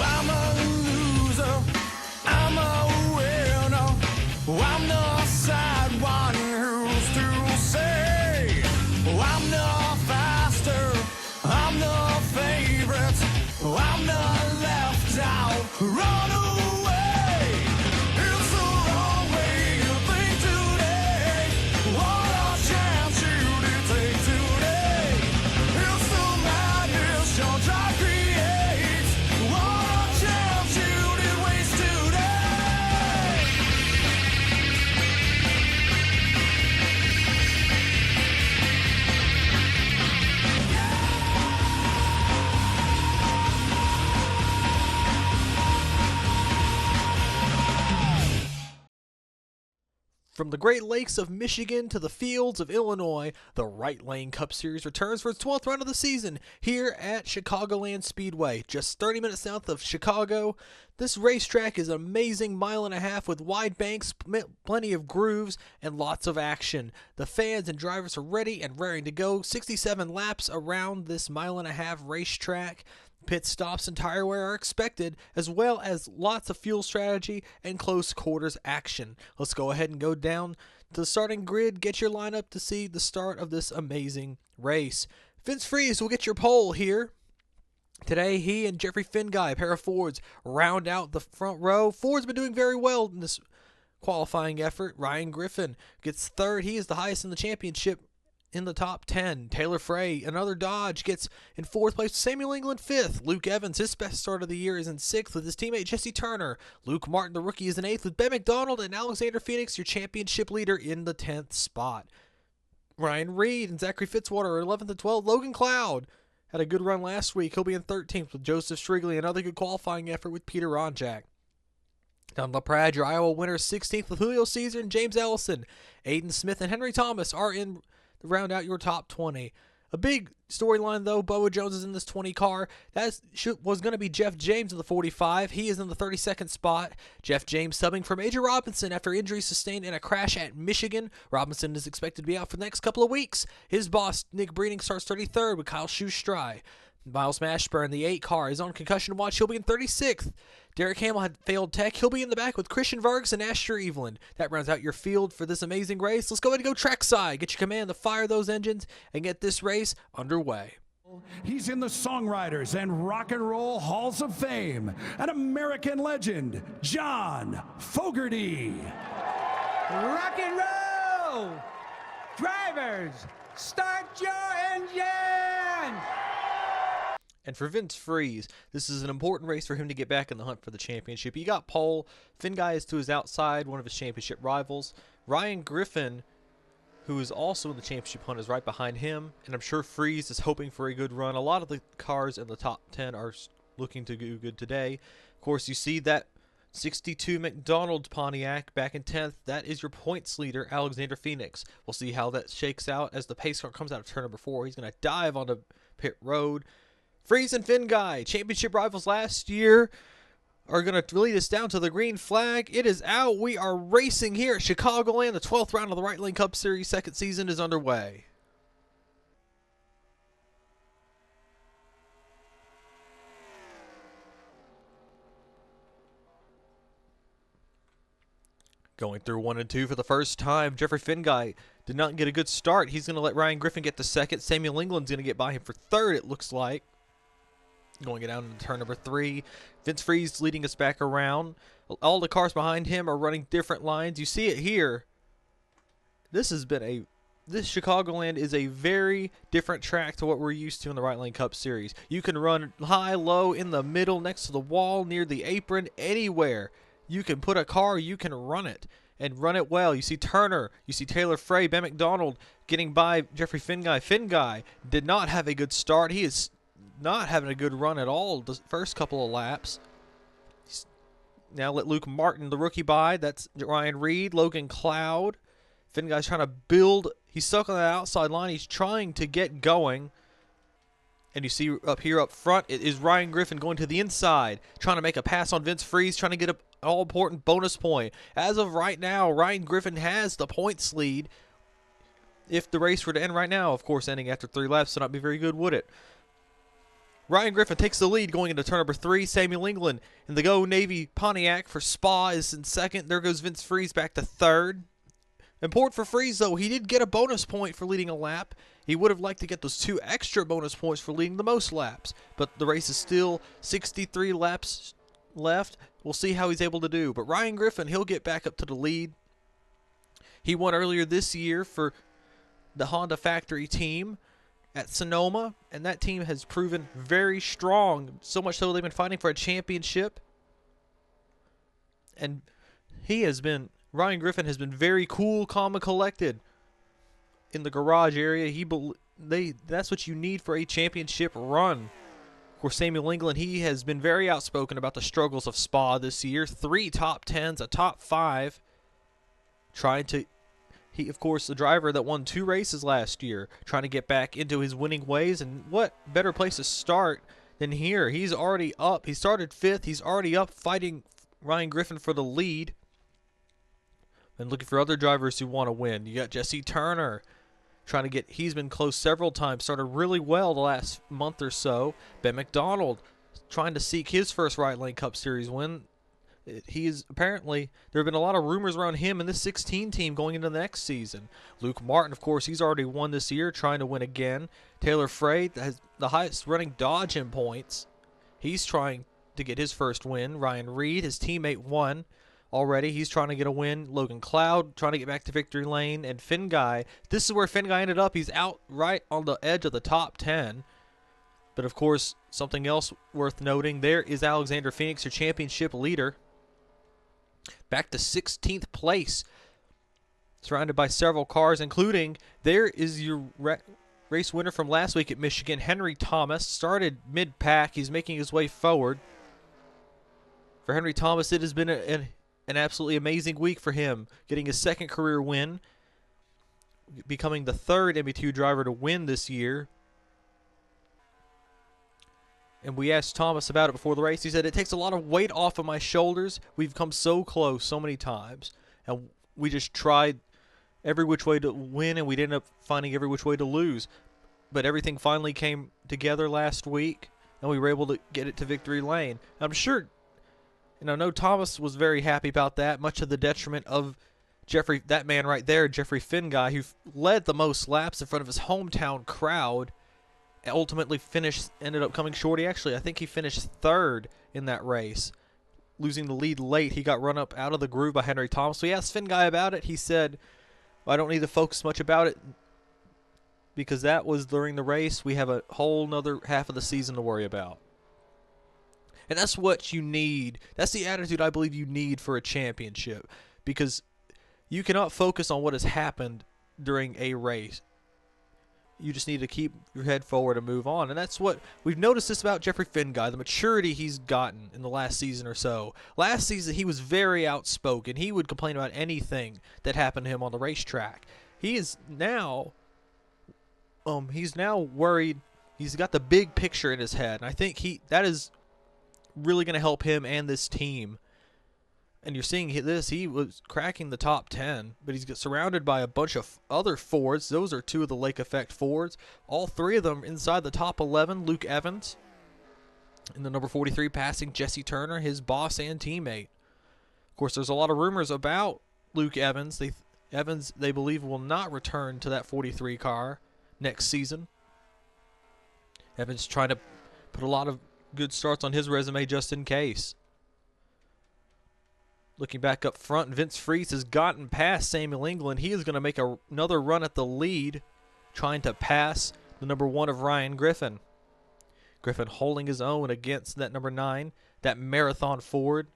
I'm a loser, I'm a winner, I'm the sad one who's to say, I'm the faster, I'm the favorite, I'm the left out, run away. It's the wrong way you think today, what a chance you did take today. It's the madness your drive creates, what a chance you did waste today. From the Great Lakes of Michigan to the fields of Illinois, the Right Lane Cup Series returns for its 12th round of the season here at Chicagoland Speedway, just 30 minutes south of Chicago. This racetrack is an amazing mile-and-a-half with wide banks, plenty of grooves, and lots of action. The fans and drivers are ready and raring to go. 67 laps around this mile-and-a-half racetrack. Pit stops and tire wear are expected, as well as lots of fuel strategy and close quarters action. Let's go ahead and go down to the starting grid, get your lineup to see the start of this amazing race. Vince Freeze will get your pole here. Today, he and Jeffrey Finguy, a pair of Fords, round out the front row. Ford's been doing very well in this qualifying effort. Ryan Griffin gets third. He is the highest in the championship in the top 10. Taylor Frey, another Dodge, gets in fourth place. Samuel England fifth. Luke Evans, his best start of the year, is in sixth with his teammate Jesse Turner. Luke Martin, the rookie, is in eighth with Ben McDonald, and Alexander Phoenix, your championship leader, in the 10th spot. Ryan Reed and Zachary Fitzwater are 11th and 12th. Logan Cloud had a good run last week. He'll be in 13th with Joseph Strigley. Another good qualifying effort with Peter Ronjak. Down La Prade, your Iowa winner, 16th with Julio Caesar and James Ellison. Aiden Smith and Henry Thomas are in to round out your top 20. A big storyline, though. Bubba Jones is in this 20 car. That was going to be Jeff James in the 45. He is in the 32nd spot. Jeff James subbing for Major Robinson after injuries sustained in a crash at Michigan. Robinson is expected to be out for the next couple of weeks. His boss, Nick Breeding, starts 33rd with Kyle Schustry. Miles Mashburn, the 8 car, is on concussion watch. He'll be in 36th. Derek Hamill had failed tech. He'll be in the back with Christian Vargas and Asher Evelyn. That rounds out your field for this amazing race. Let's go ahead and go trackside. Get your command to fire those engines and get this race underway. He's in the Songwriters and Rock and Roll Halls of Fame, an American legend, John Fogerty. Rock and roll! Drivers, start your engine! And for Vince Freeze, this is an important race for him to get back in the hunt for the championship. He got pole. Finguy is to his outside, one of his championship rivals. Ryan Griffin, who is also in the championship hunt, is right behind him. And I'm sure Freeze is hoping for a good run. A lot of the cars in the top 10 are looking to do good today. Of course, you see that 62 McDonald's Pontiac back in 10th. That is your points leader, Alexander Phoenix. We'll see how that shakes out as the pace car comes out of turn number 4. He's going to dive onto pit road. Freeze and Finguy, championship rivals last year, are going to lead us down to the green flag. It is out. We are racing here at Chicagoland. The 12th round of the Right Lane Cup Series second season is underway. Going through 1 and 2 for the first time. Jeffrey Finguy did not get a good start. He's going to let Ryan Griffin get to second. Samuel England's going to get by him for third, it looks like. Going down into turn number 3. Vince Freeze leading us back around. All the cars behind him are running different lines. You see it here. This Chicagoland is a very different track to what we're used to in the Right Lane Cup Series. You can run high, low, in the middle, next to the wall, near the apron, anywhere. You can put a car, you can run it, and run it well. You see Turner, you see Taylor Frey, Ben McDonald getting by Jeffrey Finguy. Finguy did not have a good start. He is not having a good run at all the first couple of laps. Now let Luke Martin, the rookie, by. That's Ryan Reed, Logan Cloud. Finguy's trying to build. He's stuck on the outside line. He's trying to get going. And you see up here up front, it is Ryan Griffin going to the inside, trying to make a pass on Vince Freeze, trying to get all-important bonus point. As of right now, Ryan Griffin has the points lead. If the race were to end right now, of course, ending after 3 laps would not be very good, would it? Ryan Griffin takes the lead going into turn number 3. Samuel England in the Go Navy Pontiac for Spa is in second. There goes Vince Freeze back to third. Important for Freeze, though, he did get a bonus point for leading a lap. He would have liked to get those 2 extra bonus points for leading the most laps. But the race is still 63 laps left. We'll see how he's able to do. But Ryan Griffin, he'll get back up to the lead. He won earlier this year for the Honda factory team at Sonoma, and that team has proven very strong, so much so they've been fighting for a championship. And Ryan Griffin has been very cool, calm, and collected in the garage area. That's what you need for a championship run. Of course, Samuel England, he has been very outspoken about the struggles of Spa this year. 3 top 10s, a top 5, He, of course, the driver that won 2 races last year, trying to get back into his winning ways. And what better place to start than here? He's already up. He started 5th. He's already up fighting Ryan Griffin for the lead. And looking for other drivers who want to win. You got Jesse Turner he's been close several times. Started really well the last month or so. Ben McDonald trying to seek his first Right Lane Cup Series win. Apparently, there have been a lot of rumors around him and this 16 team going into the next season. Luke Martin, of course, he's already won this year, trying to win again. Taylor Frey has the highest running Dodge in points. He's trying to get his first win. Ryan Reed, his teammate, won already. He's trying to get a win. Logan Cloud trying to get back to victory lane. And Finn Guy, this is where Finn Guy ended up. He's out right on the edge of the top 10. But, of course, something else worth noting, there is Alexander Phoenix, your championship leader. Back to 16th place, surrounded by several cars, including there is your race winner from last week at Michigan, Henry Thomas. Started mid-pack. He's making his way forward. For Henry Thomas, it has been an absolutely amazing week for him, getting his 2nd career win, becoming the 3rd MB2 driver to win this year. And we asked Thomas about it before the race. He said, it takes a lot of weight off of my shoulders. We've come so close so many times. And we just tried every which way to win, and we'd end up finding every which way to lose. But everything finally came together last week, and we were able to get it to victory lane. And I'm sure, and I know Thomas was very happy about that, much to the detriment of that man right there, Jeffrey Finn Guy, who led the most laps in front of his hometown crowd. Ultimately ended up coming short. I think he finished 3rd in that race, losing the lead late. He got run up out of the groove by Henry Thomas. So we asked Finn Guy about it. He said, I don't need to focus much about it because that was during the race. We have a whole nother half of the season to worry about. And that's what you need. That's the attitude I believe you need for a championship, because you cannot focus on what has happened during a race. You just need to keep your head forward and move on. And that's what we've noticed this about Jeffrey Finn Guy, the maturity he's gotten in the last season or so. Last season, he was very outspoken. He would complain about anything that happened to him on the racetrack. He is now, he's now worried. He's got the big picture in his head. And I think that is really going to help him and this team. And you're seeing this, he was cracking the top 10, but he's surrounded by a bunch of other Fords. Those are 2 of the Lake Effect Fords. All 3 of them inside the top 11. Luke Evans in the number 43, passing Jesse Turner, his boss and teammate. Of course, there's a lot of rumors about Luke Evans. Evans, they believe, will not return to that 43 car next season. Evans trying to put a lot of good starts on his resume just in case. Looking back up front, Vince Freeze has gotten past Samuel England. He is going to make another run at the lead, trying to pass the number 1 of Ryan Griffin. Griffin holding his own against that number 9, that Marathon Ford.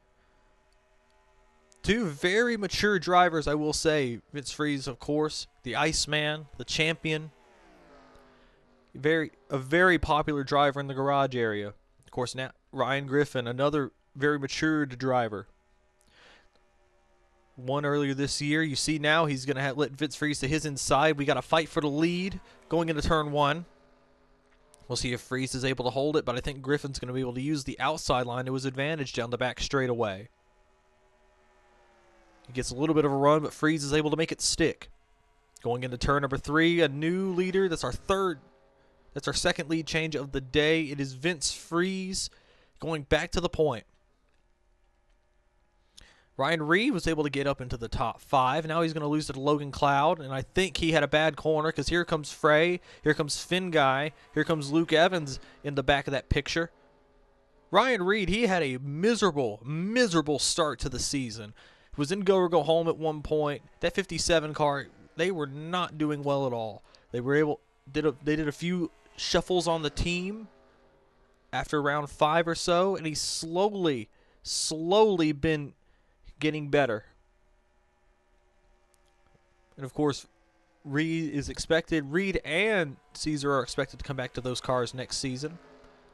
2 very mature drivers, I will say. Vince Freeze, of course, the Iceman, the champion. A very popular driver in the garage area. Of course, now Ryan Griffin, another very matured driver. Won earlier this year. You see now he's going to let Vince Freeze to his inside. We got a fight for the lead going into turn 1. We'll see if Freeze is able to hold it, but I think Griffin's going to be able to use the outside line to his advantage down the back straightaway. He gets a little bit of a run, but Freeze is able to make it stick. Going into turn number 3, a new leader. That's our second lead change of the day. It is Vince Freeze going back to the point. Ryan Reed was able to get up into the top 5. Now he's going to lose to Logan Cloud, and I think he had a bad corner because here comes Frey, here comes Finn Guy, here comes Luke Evans in the back of that picture. Ryan Reed, he had a miserable start to the season. He was in go or go home at one point. That 57 car, they were not doing well at all. They did a few shuffles on the team after round 5 or so, and he's slowly been getting better. And of course, Reed and Caesar are expected to come back to those cars next season,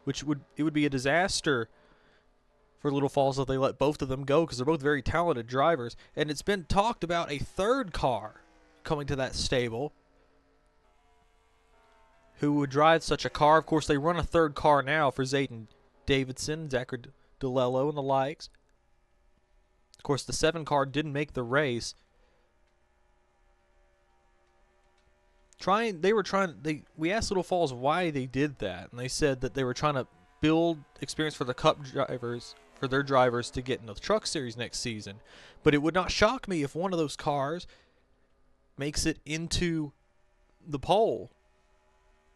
which would be a disaster for Little Falls if they let both of them go, because they're both very talented drivers. And it's been talked about a third car coming to that stable. Who would drive such a car? Of course, they run a third car now for Zayden Davidson, Zachary DeLello, and the likes. Of course, the 7 car didn't make the race. We asked Little Falls why they did that, and they said that they were trying to build experience for the Cup drivers, for their drivers to get into the Truck Series next season. But it would not shock me if one of those cars makes it into the pole,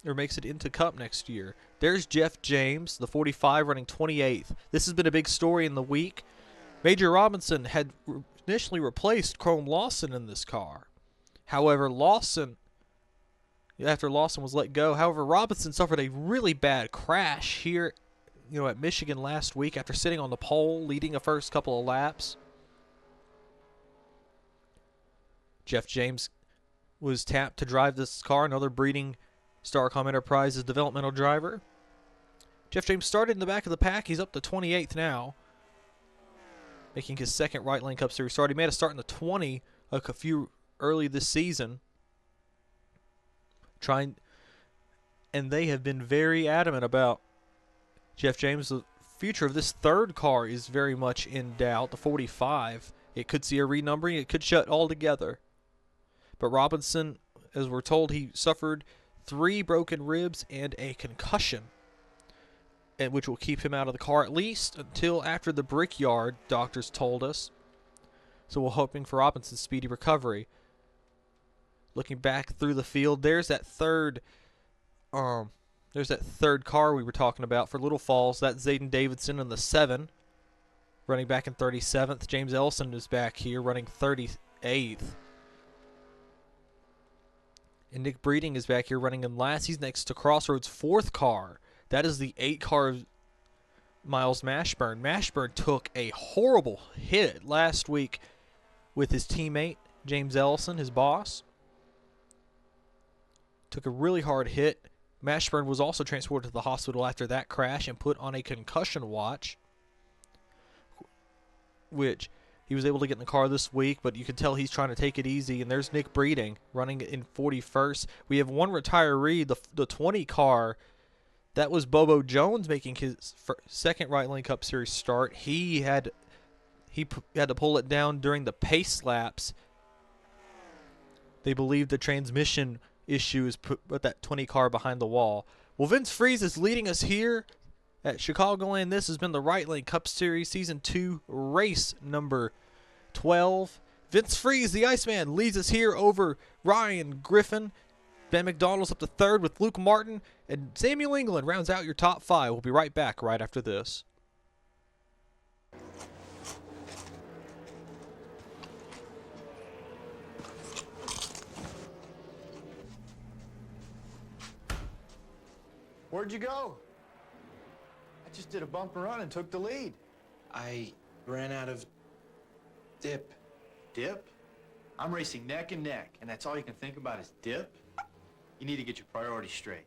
or makes it into Cup next year. There's Jeff James, the 45, running 28th. This has been a big story in the week. Major Robinson had initially replaced Chrome Lawson in this car. However, after Lawson was let go, Robinson suffered a really bad crash here, at Michigan last week after sitting on the pole, leading the first couple of laps. Jeff James was tapped to drive this car, another breeding Starcom Enterprises developmental driver. Jeff James started in the back of the pack. He's up to 28th now, making his second Right Lane Cup Series start. He made a start in the 20 a few early this season. And they have been very adamant about Jeff James. The future of this third car is very much in doubt. The 45, it could see a renumbering. It could shut altogether. But Robinson, as we're told, he suffered 3 broken ribs and a concussion, and which will keep him out of the car at least until after the Brickyard, doctors told us. So we're hoping for Robinson's speedy recovery. Looking back through the field, there's that third car we were talking about for Little Falls. That's Zayden Davidson in the 7, running back in 37th. James Ellison is back here, running 38th. And Nick Breeding is back here running in last. He's next to Crossroads' 4th car. That is the 8 car of Miles Mashburn. Mashburn took a horrible hit last week with his teammate, James Ellison, his boss. Took a really hard hit. Mashburn was also transported to the hospital after that crash and put on a concussion watch, which he was able to get in the car this week, but you can tell he's trying to take it easy. And there's Nick Breeding running in 41st. We have one retiree, the 20 car. That was Bobo Jones making his second Right Lane Cup Series start. He had to pull it down during the pace laps. They believe the transmission issue is put that 20 car behind the wall. Well, Vince Freeze is leading us here at Chicagoland. This has been the Right Lane Cup Series Season 2 race number 12. Vince Freeze, the Iceman, leads us here over Ryan Griffin. Ben McDonald's up to 3rd with Luke Martin, and Samuel England rounds out your top 5. We'll be right back right after this. Where'd you go? I just did a bump and run and took the lead. I ran out of dip. Dip? I'm racing neck and neck, and that's all you can think about is dip? You need to get your priorities straight.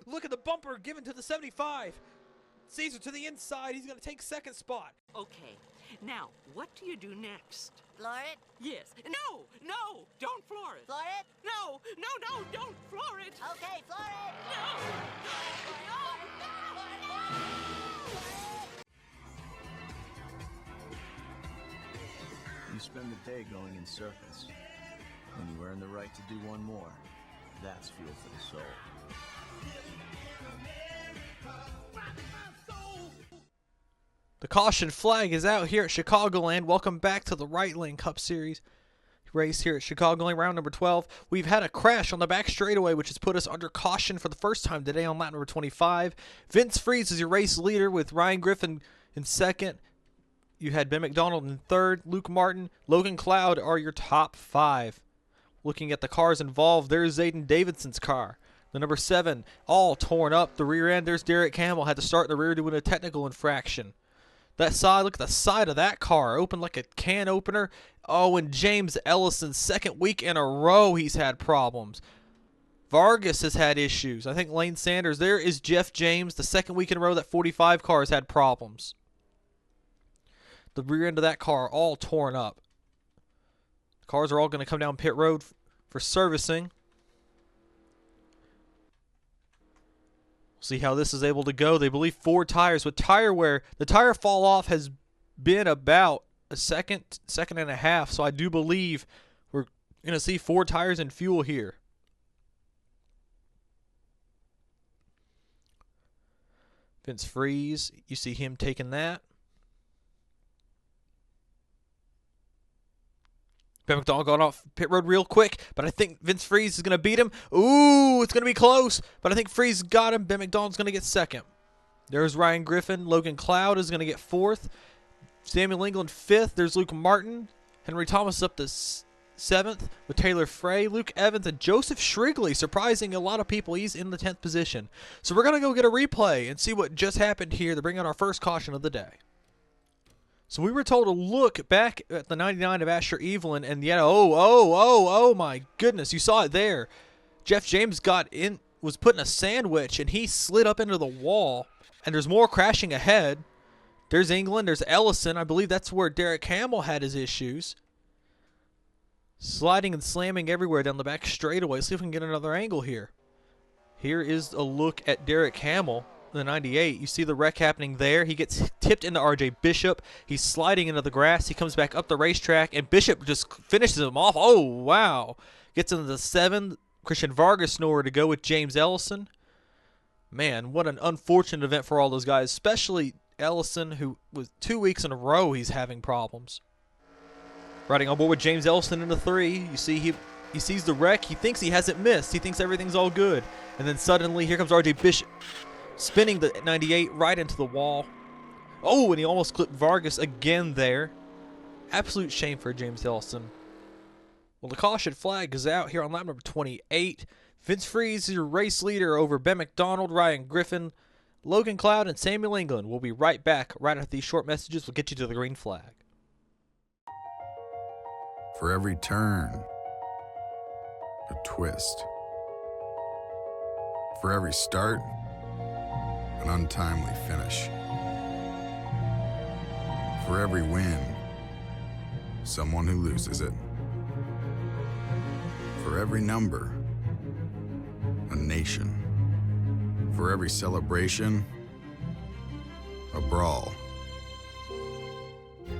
Look at the bumper given to the 75. Caesar to the inside. He's going to take 2nd spot. Okay, now, what do you do next? Floor it? Yes. No, don't floor it. Floor it? No, don't floor it. Okay, floor it! You spend the day going in circles. When you earn the right to do one more, that's fuel for the soul. The caution flag is out here at Chicagoland. Welcome back to the Right Lane Cup Series race here at Chicagoland, round number 12. We've had a crash on the back straightaway, which has put us under caution for the first time today on lap number 25. Vince Freeze is your race leader with Ryan Griffin in second. You had Ben McDonald in third. Luke Martin, Logan Cloud are your top 5. Looking at the cars involved, there's Zayden Davidson's car. The number 7, all torn up. The rear end, there's Derek Campbell, had to start in the rear doing a technical infraction. That side, look at the side of that car, open like a can opener. Oh, and James Ellison, second week in a row he's had problems. Vargas has had issues. I think Lane Sanders, there is Jeff James, the second week in a row that 45 car has had problems. The rear end of that car all torn up. The cars are all going to come down pit road for servicing. See how this is able to go. They believe 4 tires with tire wear. The tire fall off has been about a second and a half, so I do believe we're going to see 4 tires and fuel here. Vince Freeze, you see him taking that. Ben McDonald got off pit road real quick, but I think Vince Freeze is going to beat him. Ooh, it's going to be close, but I think Freeze got him. Ben McDonald's going to get second. There's Ryan Griffin. Logan Cloud is going to get 4th. Samuel England 5th. There's Luke Martin. Henry Thomas up to 7th with Taylor Frey. Luke Evans and Joseph Shrigley, surprising a lot of people. He's in the 10th position. So we're going to go get a replay and see what just happened here to bring out our first caution of the day. So we were told to look back at the 99 of Asher Evelyn, and yet, oh my goodness, you saw it there. Jeff James was put in a sandwich, and he slid up into the wall, and there's more crashing ahead. There's England, there's Ellison. I believe that's where Derek Campbell had his issues. Sliding and slamming everywhere down the back straightaway. Let's see if we can get another angle here. Here is a look at Derek Campbell. The 98, you see the wreck happening there. He gets tipped into RJ Bishop. He's sliding into the grass. He comes back up the racetrack, and Bishop just finishes him off. Oh, wow. Gets into the 7. Christian Vargas nowhere to go with James Ellison. Man, what an unfortunate event for all those guys, especially Ellison, who was 2 weeks in a row he's having problems. Riding on board with James Ellison in the 3. You see he sees the wreck. He thinks he hasn't missed. He thinks everything's all good. And then suddenly, here comes RJ Bishop, spinning the 98 right into the wall. Oh, and he almost clipped Vargas again there. Absolute shame for James Ellison. Well, the caution flag is out here on lap number 28. Vince Freeze is your race leader over Ben McDonald, Ryan Griffin, Logan Cloud, and Samuel England. We'll be right back right after these short messages. We'll get you to the green flag. For every turn, a twist. For every start, an untimely finish. For every win, someone who loses it. For every number, a nation. For every celebration, a brawl.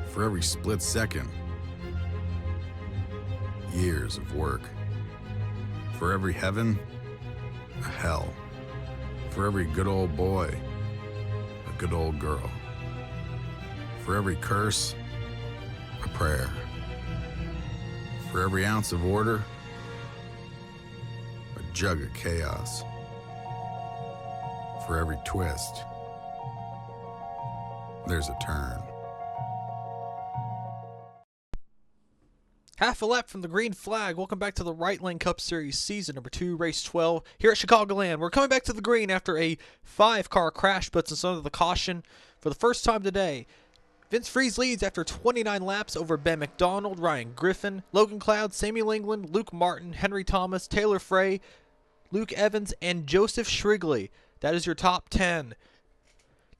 For every split second, years of work. For every heaven, a hell. For every good old boy, a good old girl. For every curse, a prayer. For every ounce of order, a jug of chaos. For every twist, there's a turn. Half a lap from the green flag. Welcome back to the Right Lane Cup Series Season number 2, Race 12 here at Chicagoland. We're coming back to the green after a 5-car crash puts us under the caution for the first time today. Vince Freeze leads after 29 laps over Ben McDonald, Ryan Griffin, Logan Cloud, Samuel England, Luke Martin, Henry Thomas, Taylor Frey, Luke Evans, and Joseph Shrigley. That is your top 10.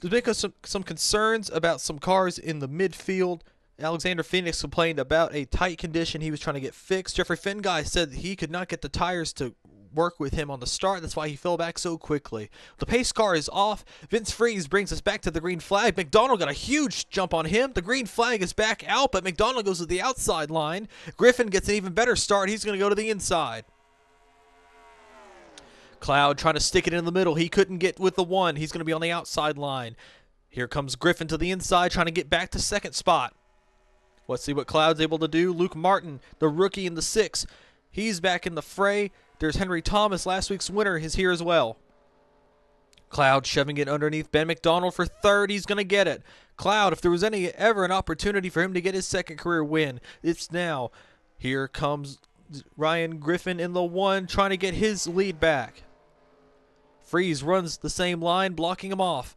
To make us some concerns about some cars in the midfield, Alexander Phoenix complained about a tight condition he was trying to get fixed. Jeffrey Finguy said he could not get the tires to work with him on the start. That's why he fell back so quickly. The pace car is off. Vince Freeze brings us back to the green flag. McDonald got a huge jump on him. The green flag is back out, but McDonald goes to the outside line. Griffin gets an even better start. He's going to go to the inside. Cloud trying to stick it in the middle. He couldn't get with the one. He's going to be on the outside line. Here comes Griffin to the inside, trying to get back to second spot. Let's see what Cloud's able to do. Luke Martin, the rookie in the 6. He's back in the fray. There's Henry Thomas, last week's winner, is here as well. Cloud shoving it underneath Ben McDonald for third. He's going to get it. Cloud, if there was ever an opportunity for him to get his second career win, it's now. Here comes Ryan Griffin in the 1, trying to get his lead back. Freeze runs the same line, blocking him off.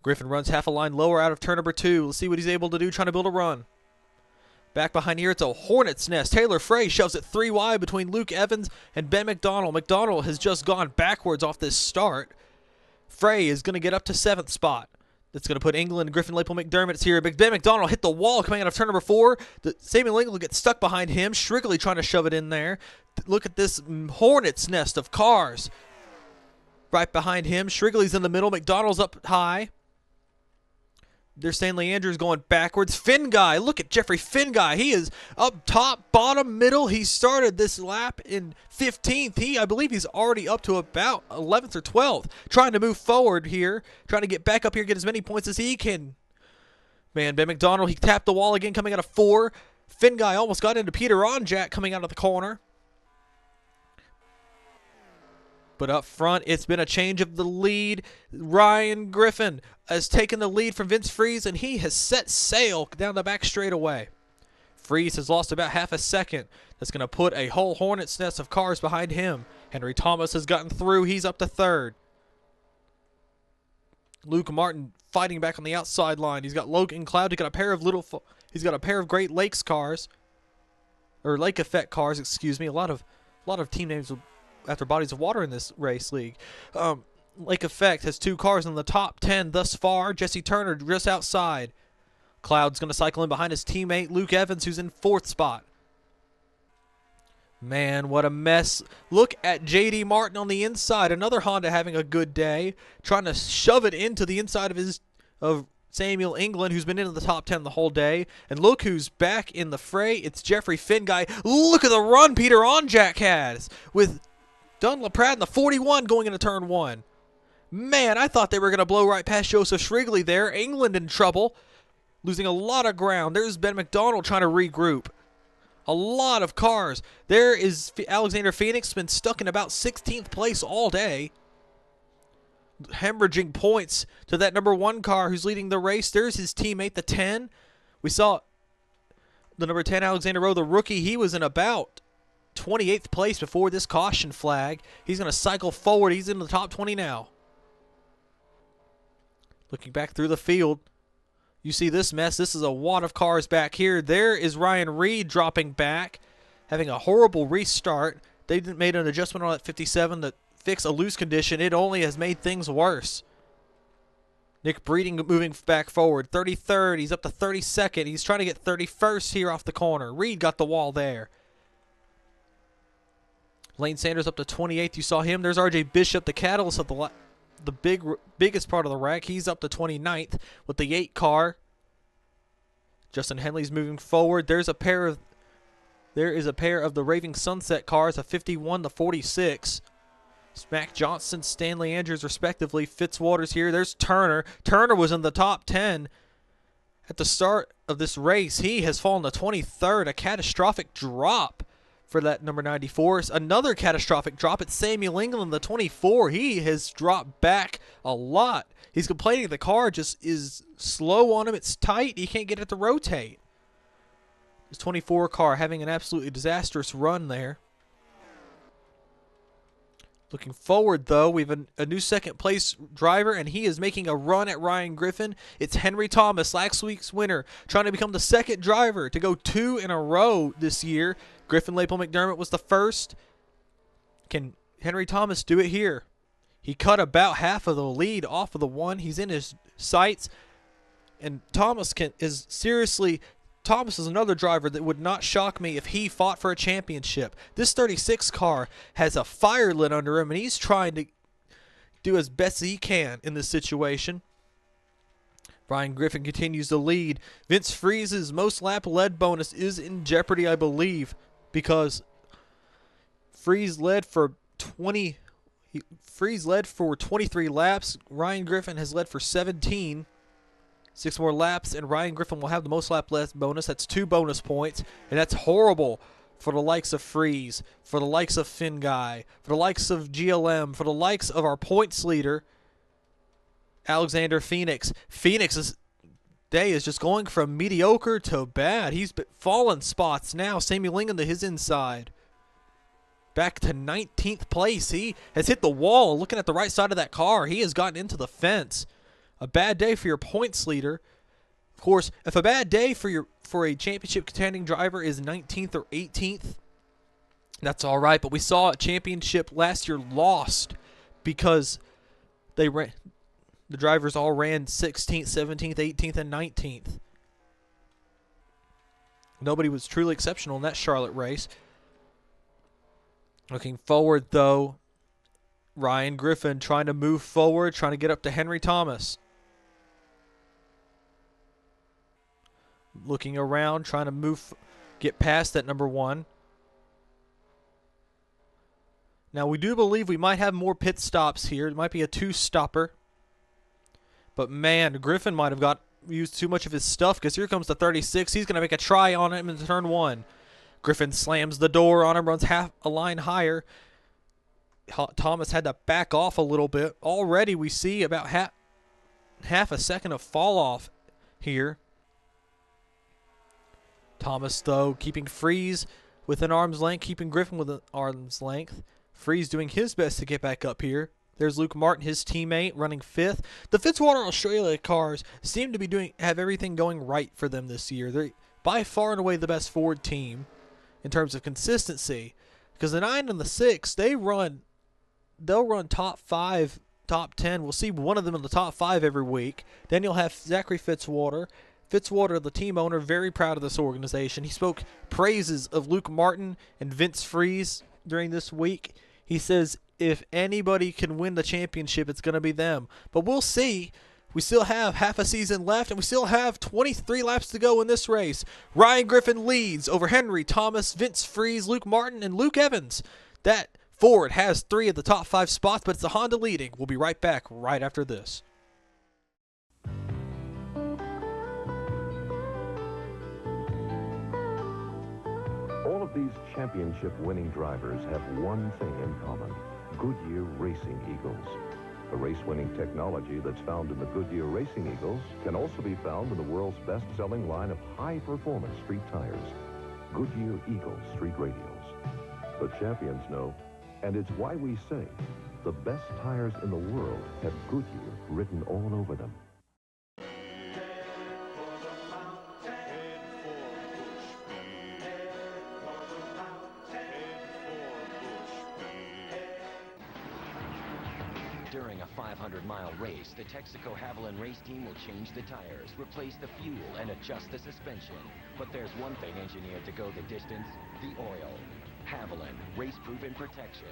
Griffin runs half a line lower out of turn number 2. Let's see what he's able to do, trying to build a run. Back behind here, it's a hornet's nest. Taylor Frey shoves it 3 wide between Luke Evans and Ben McDonald. McDonald has just gone backwards off this start. Frey is going to get up to 7th spot. That's going to put England and Griffin Lapel McDermott's here. Ben McDonald hit the wall coming out of turn number 4. Samuel England gets stuck behind him. Shrigley trying to shove it in there. Look at this hornet's nest of cars. Right behind him. Shrigley's in the middle. McDonald's up high. There's Stanley Andrews going backwards. Finn Guy, look at Jeffrey Finn Guy. He is up top, bottom, middle. He started this lap in 15th. I believe he's already up to about 11th or 12th. Trying to move forward here. Trying to get back up here, get as many points as he can. Man, Ben McDonald, he tapped the wall again coming out of 4. Finn Guy almost got into Peter Onjak coming out of the corner. But up front, it's been a change of the lead. Ryan Griffin has taken the lead from Vince Freeze, and he has set sail down the back straightaway. Freeze has lost about half a second. That's going to put a whole hornet's nest of cars behind him. Henry Thomas has gotten through. He's up to 3rd. Luke Martin fighting back on the outside line. He's got Logan Cloud. He's got a pair of Great Lakes cars, or Lake Effect cars. Excuse me. A lot of team names after bodies of water in this race league. Lake Effect has 2 cars in the top 10 thus far. Jesse Turner just outside. Cloud's going to cycle in behind his teammate Luke Evans, who's in 4th spot. Man, what a mess. Look at J.D. Martin on the inside. Another Honda having a good day. Trying to shove it into the inside of Samuel England, who's been into the top 10 the whole day. And look who's back in the fray. It's Jeffrey Finn Guy. Look at the run Peter Onjak has with Dunn LaPrade in the 41 going into turn 1. Man, I thought they were going to blow right past Joseph Shrigley there. England in trouble, losing a lot of ground. There's Ben McDonald trying to regroup. A lot of cars. There is Alexander Phoenix, been stuck in about 16th place all day. Hemorrhaging points to that number 1 car who's leading the race. There's his teammate, the 10. We saw the number 10, Alexander Rowe, the rookie. He was in about 28th place before this caution flag. He's going to cycle forward. He's in the top 20 now. Looking back through the field, you see this mess. This is a wad of cars back here. There is Ryan Reed dropping back, having a horrible restart. They made an adjustment on that 57 to fix a loose condition. It only has made things worse. Nick Breeding moving back forward. 33rd. He's up to 32nd. He's trying to get 31st here off the corner. Reed got the wall there. Lane Sanders up to 28th. You saw him. There's RJ Bishop, the catalyst of the biggest part of the wreck. He's up to 29th with the 8 car. Justin Henley's moving forward. There is a pair of the Raving Sunset cars, a 51 to 46. Mac Johnson, Stanley Andrews, respectively. Fitzwaters here. There's Turner. Turner was in the top 10 at the start of this race. He has fallen to 23rd. A catastrophic drop for that number 94. Another catastrophic drop at Samuel England, the 24. He has dropped back a lot. He's complaining the car just is slow on him. It's tight. He can't get it to rotate. This 24 car having an absolutely disastrous run there. Looking forward, though, we have a new second-place driver, and he is making a run at Ryan Griffin. It's Henry Thomas, last week's winner, trying to become the second driver to go 2 in a row this year. Griffin Lapel McDermott was the first. Can Henry Thomas do it here? He cut about half of the lead off of the 1. He's in his sights, and Thomas is seriously Thomas is another driver that would not shock me if he fought for a championship. This 36 car has a fire lit under him, and he's trying to do as best as he can in this situation. Ryan Griffin continues to lead. Vince Freese's most lap led bonus is in jeopardy, I believe, because Freese led for 23 laps. Ryan Griffin has led for 17. 6 more laps, and Ryan Griffin will have the most lap led bonus. That's 2 bonus points, and that's horrible for the likes of Freese, for the likes of Finn Guy, for the likes of GLM, for the likes of our points leader, Alexander Phoenix. Phoenix's day is just going from mediocre to bad. He's fallen spots now. Sammy Lingen to his inside. Back to 19th place. He has hit the wall. Looking at the right side of that car, he has gotten into the fence. A bad day for your points leader. Of course, if a bad day for a championship contending driver is 19th or 18th, that's all right. But we saw a championship last year lost because the drivers all ran 16th, 17th, 18th, and 19th. Nobody was truly exceptional in that Charlotte race. Looking forward, though, Ryan Griffin trying to move forward, trying to get up to Henry Thomas. Looking around, trying to get past that number 1. Now, we do believe we might have more pit stops here. It might be a 2-stopper. But, man, Griffin might have used too much of his stuff because here comes the 36. He's going to make a try on him in turn 1. Griffin slams the door on him, runs half a line higher. Thomas had to back off a little bit. Already we see about half a second of fall off here. Thomas, though, keeping Freese within arm's length, keeping Griffin within arm's length. Freese doing his best to get back up here. There's Luke Martin, his teammate, running 5th. The Fitzwater Australia cars seem to have everything going right for them this year. They're by far and away the best Ford team in terms of consistency, because the 9 and the 6, they'll run top 5, top 10. We'll see one of them in the top 5 every week. Then you'll have Zachary Fitzwater. Fitzwater, the team owner, very proud of this organization. He spoke praises of Luke Martin and Vince Freese during this week. He says if anybody can win the championship, it's going to be them. But we'll see. We still have half a season left, and we still have 23 laps to go in this race. Ryan Griffin leads over Henry Thomas, Vince Freese, Luke Martin, and Luke Evans. That Ford has 3 of the top 5 spots, but it's the Honda leading. We'll be right back right after this. All of these championship-winning drivers have one thing in common: Goodyear Racing Eagles. The race-winning technology that's found in the Goodyear Racing Eagles can also be found in the world's best-selling line of high-performance street tires, Goodyear Eagle Street Radials. The champions know, and it's why we say the best tires in the world have Goodyear written all over them. During a 500-mile race, the Texaco Haviland race team will change the tires, replace the fuel, and adjust the suspension. But there's one thing engineered to go the distance: the oil. Haviland, race-proven protection.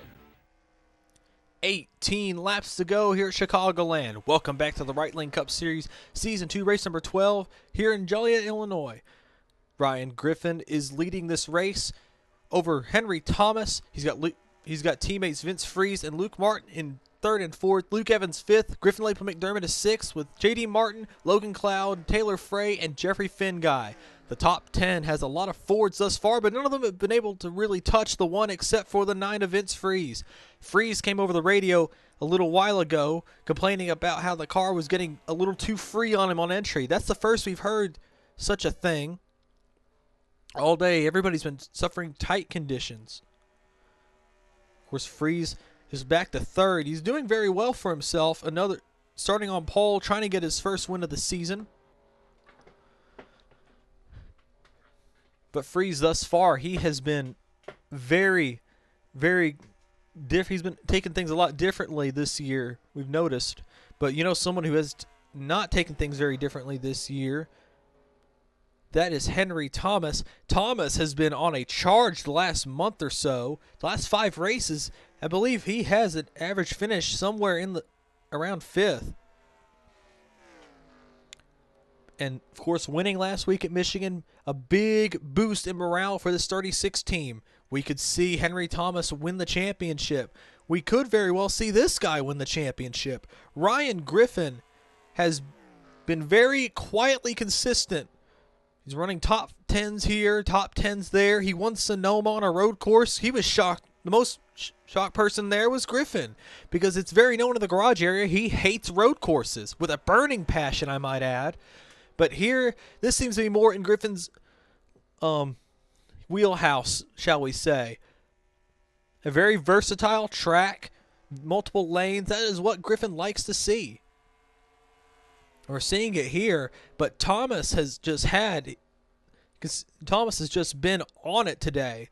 18 laps to go here at Chicagoland. Welcome back to the Right Lane Cup Series, Season 2, race number 12, here in Joliet, Illinois. Ryan Griffin is leading this race over Henry Thomas. He's got teammates Vince Freese and Luke Martin in 3rd and 4th. Luke Evans 5th. Griffin Latham McDermott is 6th with J.D. Martin, Logan Cloud, Taylor Frey, and Jeffrey Finn Guy. The top 10 has a lot of Fords thus far, but none of them have been able to really touch the 1 except for the 9 of Vince Freese. Freese came over the radio a little while ago complaining about how the car was getting a little too free on him on entry. That's the first we've heard such a thing. All day, everybody's been suffering tight conditions. Of course, Freese is back to 3rd. He's doing very well for himself. Starting on pole, trying to get his first win of the season. But Freese thus far, he has been very, very different. He's been taking things a lot differently this year, we've noticed. But someone who has not taken things very differently this year That is Henry Thomas. Thomas has been on a charge the last month or so. The last 5 races, I believe he has an average finish somewhere in the around 5th. And, of course, winning last week at Michigan, a big boost in morale for this 36 team. We could see Henry Thomas win the championship. We could very well see this guy win the championship. Ryan Griffin has been very quietly consistent. He's running top 10s here, top 10s there. He won Sonoma on a road course. He was shocked. The most shocked person there was Griffin, because it's very known in the garage area he hates road courses with a burning passion, I might add. But here, this seems to be more in Griffin's wheelhouse, shall we say. A very versatile track, multiple lanes. That is what Griffin likes to see. We're seeing it here, but Thomas has just been on it today.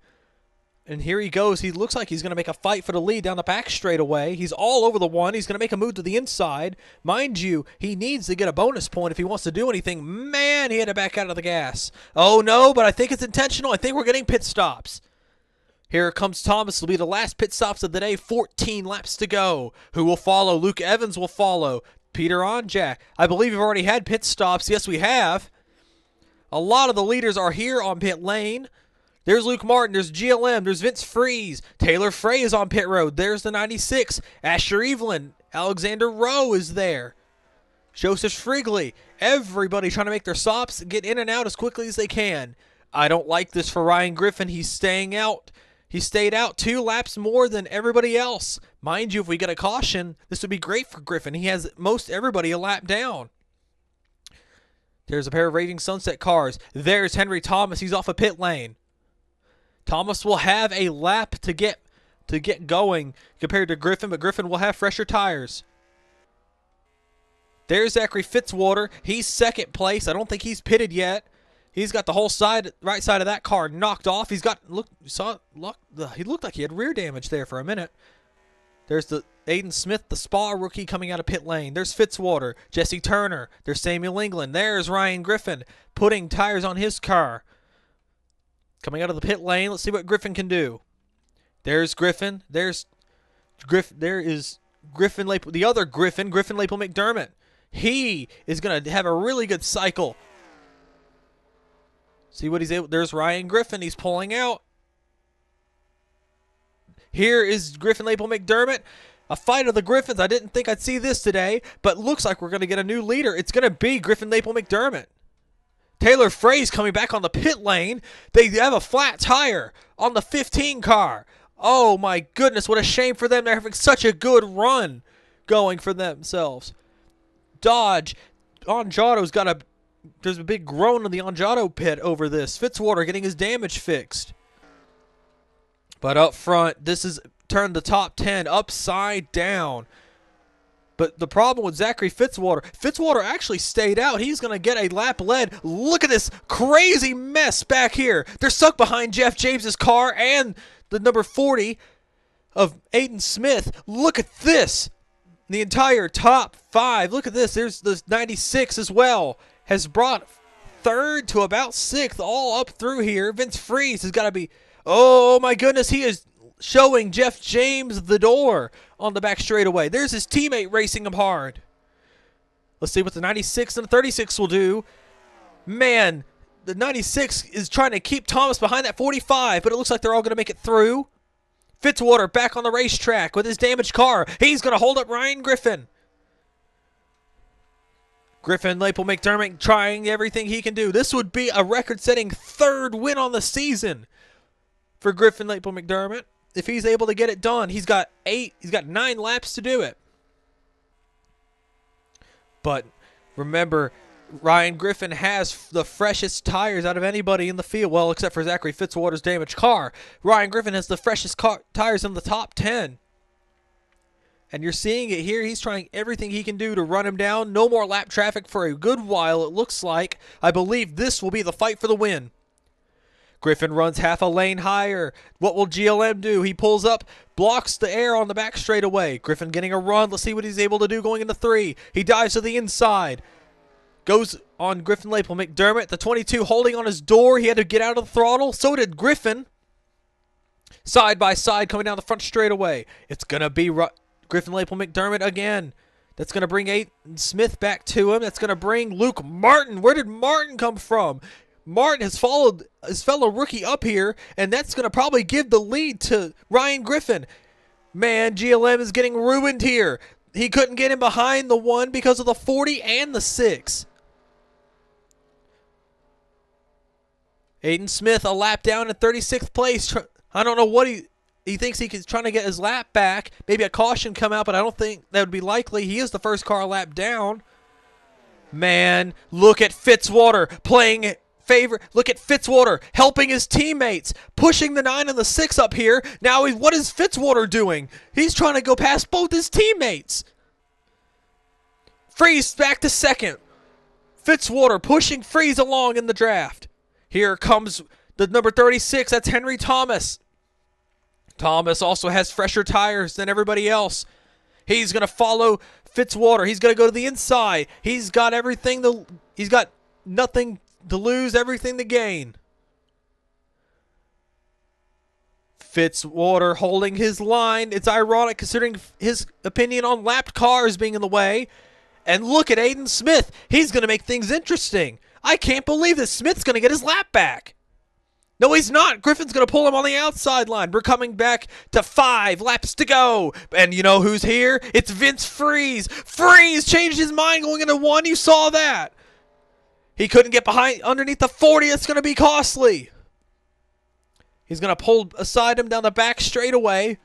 And here he goes. He looks like he's going to make a fight for the lead down the back straightaway. He's all over the one. He's going to make a move to the inside. Mind you, he needs to get a bonus point if he wants to do anything. Man, he had to back out of the gas. Oh, no, but I think it's intentional. I think we're getting pit stops. Here comes Thomas. It'll be the last pit stops of the day. 14 laps to go. Who will follow? Luke Evans will follow. Peter Onjak. I believe we've already had pit stops. Yes, we have. A lot of the leaders are here on pit lane. There's Luke Martin. There's GLM. There's Vince Freeze. Taylor Frey is on pit road. There's the 96. Asher Evelyn. Alexander Rowe is there. Joseph Frigley. Everybody trying to make their stops and get in and out as quickly as they can. I don't like this for Ryan Griffin. He's staying out. He stayed out 2 laps more than everybody else. Mind you, if we get a caution, this would be great for Griffin. He has most everybody a lap down. There's a pair of Raving Sunset cars. There's Henry Thomas. He's off a pit lane. Thomas will have a lap to get going compared to Griffin, but Griffin will have fresher tires. There's Zachary Fitzwater. He's second place. I don't think he's pitted yet. He's got the whole right side of that car knocked off. He looked like he had rear damage there for a minute. There's the Aiden Smith, the Spa rookie, coming out of pit lane. There's Fitzwater, Jesse Turner. There's Samuel England. There's Ryan Griffin putting tires on his car. Coming out of the pit lane. Let's see what Griffin can do. There's Griffin. There is Griffin Lapel, the other Griffin Lapel McDermott. He is going to have a really good cycle. See what he's able. There's Ryan Griffin. He's pulling out. Here is Griffin Lapel McDermott. A fight of the Griffins. I didn't think I'd see this today, but looks like we're going to get a new leader. It's going to be Griffin Lapel McDermott. Taylor Frey's coming back on the pit lane. They have a flat tire on the 15 car. Oh my goodness, what a shame for them. They're having such a good run going for themselves. Dodge. Anjato's got there's a big groan in the Anjato pit over this. Fitzwater getting his damage fixed. But up front, this has turned the top 10 upside down. But the problem with Zachary Fitzwater actually stayed out. He's going to get a lap lead. Look at this crazy mess back here. They're stuck behind Jeff James's car and the number 40 of Aiden Smith. Look at this. The entire top 5. Look at this. There's the 96 as well. Has brought 3rd to about 6th all up through here. Vince Freeze has got to be... Oh, my goodness. He is showing Jeff James the door on the back straightaway. There's his teammate racing him hard. Let's see what the 96 and the 36 will do. Man, the 96 is trying to keep Thomas behind that 45, but it looks like they're all going to make it through. Fitzwater back on the racetrack with his damaged car. He's going to hold up Ryan Griffin. Griffin Lapel McDermott trying everything he can do. This would be a record-setting 3rd win on the season for Griffin Lapel McDermott. If he's able to get it done, he's got 9 laps to do it. But remember, Ryan Griffin has the freshest tires out of anybody in the field. Well, except for Zachary Fitzwater's damaged car. Ryan Griffin has the freshest tires in the top 10. And you're seeing it here. He's trying everything he can do to run him down. No more lap traffic for a good while, it looks like. I believe this will be the fight for the win. Griffin runs half a lane higher. What will GLM do? He pulls up, blocks the air on the back straightaway. Griffin getting a run. Let's see what he's able to do going into 3. He dives to the inside. goes on Griffin Lapel McDermott. The 22 holding on his door. He had to get out of the throttle. So did Griffin. Side by side coming down the front straightaway. It's going to be Griffin Lapel McDermott again. That's going to bring Aiden Smith back to him. That's going to bring Luke Martin. Where did Martin come from? Martin has followed his fellow rookie up here, and that's going to probably give the lead to Ryan Griffin. Man, GLM is getting ruined here. He couldn't get in behind the 1 because of the 40 and the 6. Aiden Smith a lap down in 36th place. I don't know what he thinks he's trying to get his lap back. Maybe a caution come out, but I don't think that would be likely. He is the first car lap down. Man, look at Fitzwater playing favor. Look at Fitzwater helping his teammates, pushing the 9 and the 6 up here. Now, what is Fitzwater doing? He's trying to go past both his teammates. Freeze back to second. Fitzwater pushing Freeze along in the draft. Here comes the number 36. That's Henry Thomas. Thomas also has fresher tires than everybody else. He's going to follow Fitzwater. He's going to go to the inside. He's got everything. He's got nothing to lose, everything to gain. Fitzwater holding his line. It's ironic considering his opinion on lapped cars being in the way. And look at Aiden Smith. He's going to make things interesting. I can't believe this. Smith's going to get his lap back. No, he's not. Griffin's going to pull him on the outside line. We're coming back to 5 laps to go. And you know who's here? It's Vince Freeze. Freeze changed his mind going into 1. You saw that. He couldn't get behind underneath the 40. It's going to be costly. He's going to pull aside him down the back straightaway.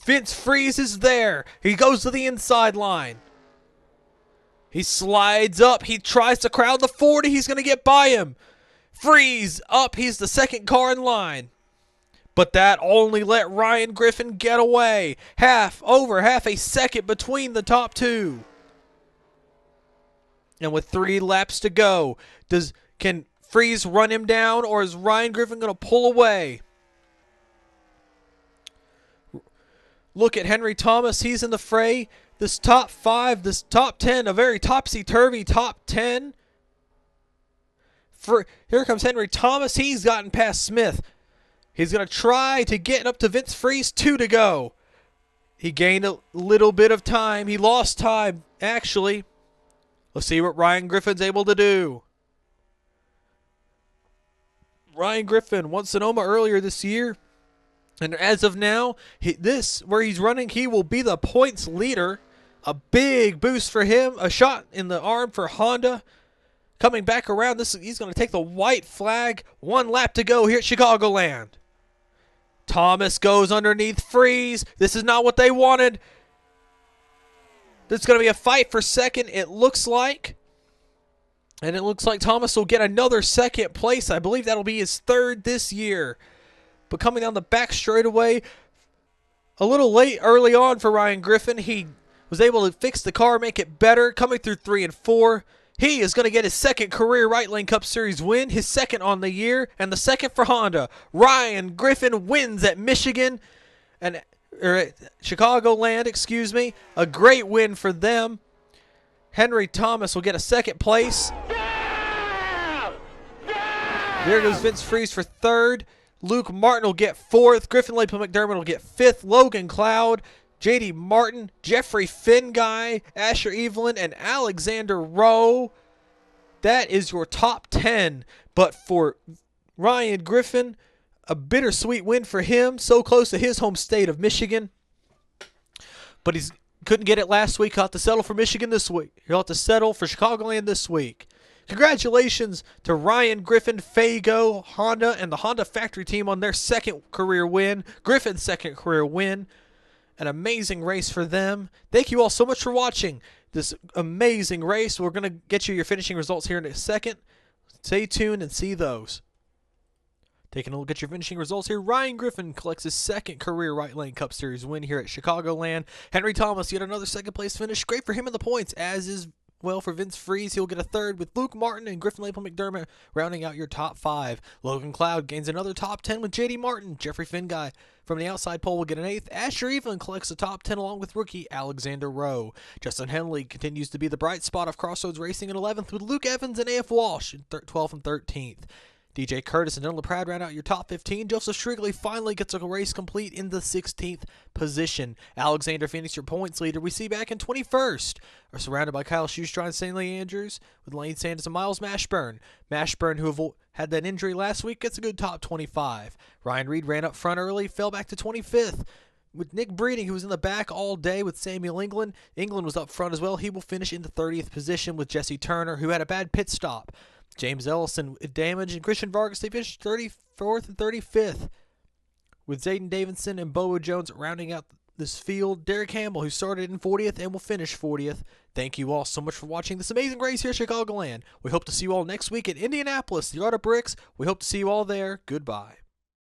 Vince Freeze is there. He goes to the inside line. He slides up. He tries to crowd the 40. He's going to get by him. Freeze up. He's the second car in line. But that only let Ryan Griffin get away. Over half a second between the top 2. And with 3 laps to go, can Freeze run him down, or is Ryan Griffin going to pull away? Look at Henry Thomas. He's in the fray. This top 5, this top 10, a very topsy-turvy top 10. Here comes Henry Thomas. He's gotten past Smith. He's going to try to get up to Vince Freeze. 2 to go. He gained a little bit of time. He lost time, actually. Let's see what Ryan Griffin's able to do. Ryan Griffin won Sonoma earlier this year. And as of now, where he's running, he will be the points leader. A big boost for him. A shot in the arm for Honda. Coming back around, he's going to take the white flag. 1 lap to go here at Chicagoland. Thomas goes underneath Freeze. This is not what they wanted. There's going to be a fight for second, it looks like. And it looks like Thomas will get another second place. I believe that'll be his 3rd this year. But coming down the back straightaway, a little late early on for Ryan Griffin. He was able to fix the car, make it better. Coming through 3 and 4. He is going to get his 2nd career Right Lane Cup Series win, his 2nd on the year, and the 2nd for Honda. Ryan Griffin wins at Michigan, or at Chicagoland, excuse me. A great win for them. Henry Thomas will get a 2nd place. There goes Vince Freeze for 3rd. Luke Martin will get 4th. Griffin Lapel McDermott will get 5th. Logan Cloud, J.D. Martin, Jeffrey Finguy, Asher Evelyn, and Alexander Rowe. That is your top 10. But for Ryan Griffin, a bittersweet win for him. So close to his home state of Michigan. But he couldn't get it last week. He'll have to settle for Michigan this week. He'll have to settle for Chicagoland this week. Congratulations to Ryan Griffin, Fago, Honda, and the Honda factory team on their 2nd career win. Griffin's 2nd career win. An amazing race for them. Thank you all so much for watching this amazing race. We're going to get you your finishing results here in a second. Stay tuned and see those. Taking a look at your finishing results here. Ryan Griffin collects his 2nd career Right Lane Cup Series win here at Chicagoland. Henry Thomas, yet another 2nd place finish. Great for him in the points, as is well for Vince Freeze. He'll get a third, with Luke Martin and Griffin Lapel McDermott rounding out your top 5. Logan Cloud gains another top 10 with J.D. Martin. Jeffrey Finguy from the outside pole will get an 8th. Asher Evelyn collects the top 10 along with rookie Alexander Rowe. Justin Henley continues to be the bright spot of Crossroads Racing in 11th, with Luke Evans and A.F. Walsh in 12th and 13th. DJ Curtis and Dylan LaPrade round out your top 15. Joseph Shrigley finally gets a race complete in the 16th position. Alexander Phoenix, your points leader, we see back in 21st, are surrounded by Kyle Shoestra and Stanley Andrews, with Lane Sanders and Miles Mashburn. Mashburn, who had that injury last week, gets a good top 25. Ryan Reed ran up front early, fell back to 25th. With Nick Breeding, who was in the back all day with Samuel England. England was up front as well. He will finish in the 30th position with Jesse Turner, who had a bad pit stop. James Ellison damage, and Christian Vargas, they finished 34th and 35th, with Zayden Davidson and Bobo Jones rounding out this field. Derek Campbell, who started in 40th and will finish 40th. Thank you all so much for watching this amazing race here at Chicagoland. We hope to see you all next week at Indianapolis, the Art of Bricks. We hope to see you all there. Goodbye.